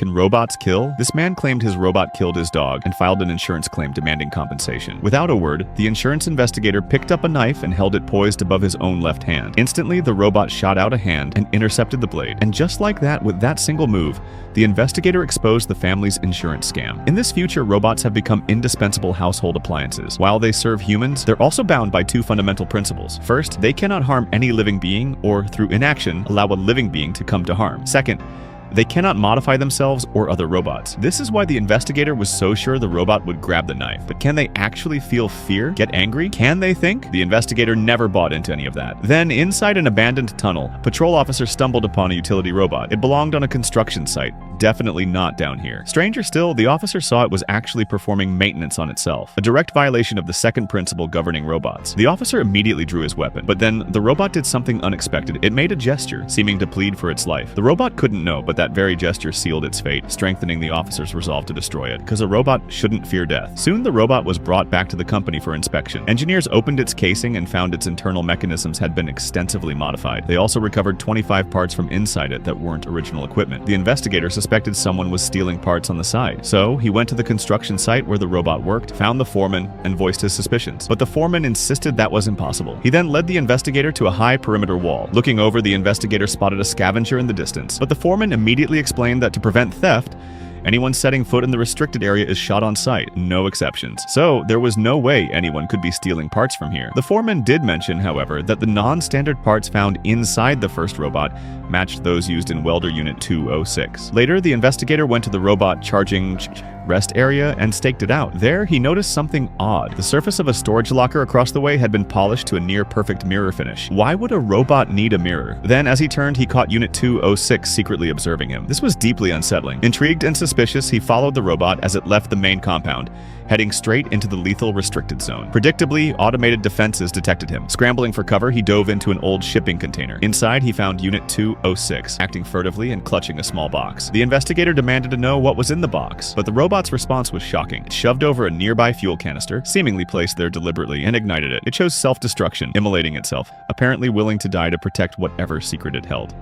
Can robots kill? This man claimed his robot killed his dog and filed an insurance claim demanding compensation. Without a word, the insurance investigator picked up a knife and held it poised above his own left hand. Instantly, the robot shot out a hand and intercepted the blade. And just like that, with that single move, the investigator exposed the family's insurance scam. In this future, robots have become indispensable household appliances. While they serve humans, they're also bound by two fundamental principles. First, they cannot harm any living being or, through inaction, allow a living being to come to harm. Second, they cannot modify themselves or other robots. This is why the investigator was so sure the robot would grab the knife. But can they actually feel fear? Get angry? Can they think? The investigator never bought into any of that. Then, inside an abandoned tunnel, a patrol officer stumbled upon a utility robot. It belonged on a construction site. Definitely not down here. Stranger still, the officer saw it was actually performing maintenance on itself, a direct violation of the second principle governing robots. The officer immediately drew his weapon, but then the robot did something unexpected. It made a gesture, seeming to plead for its life. The robot couldn't know, but that very gesture sealed its fate, strengthening the officer's resolve to destroy it, because a robot shouldn't fear death. Soon the robot was brought back to the company for inspection. Engineers opened its casing and found its internal mechanisms had been extensively modified. They also recovered 25 parts from inside it that weren't original equipment. The investigator suspected someone was stealing parts on the side. So he went to the construction site where the robot worked, found the foreman, and voiced his suspicions. But the foreman insisted that was impossible. He then led the investigator to a high perimeter wall. Looking over, the investigator spotted a scavenger in the distance. But the foreman immediately explained that to prevent theft, anyone setting foot in the restricted area is shot on sight, no exceptions. So there was no way anyone could be stealing parts from here. The foreman did mention, however, that the non-standard parts found inside the first robot matched those used in Welder Unit 206. Later, the investigator went to the robot charging rest area and staked it out. There, he noticed something odd. The surface of a storage locker across the way had been polished to a near-perfect mirror finish. Why would a robot need a mirror? Then, as he turned, he caught Unit 206 secretly observing him. This was deeply unsettling. Intrigued and suspicious, he followed the robot as it left the main compound, heading straight into the lethal restricted zone. Predictably, automated defenses detected him. Scrambling for cover, he dove into an old shipping container. Inside, he found Unit 206, acting furtively and clutching a small box. The investigator demanded to know what was in the box, but the robot's response was shocking. It shoved over a nearby fuel canister, seemingly placed there deliberately, and ignited it. It chose self-destruction, immolating itself, apparently willing to die to protect whatever secret it held.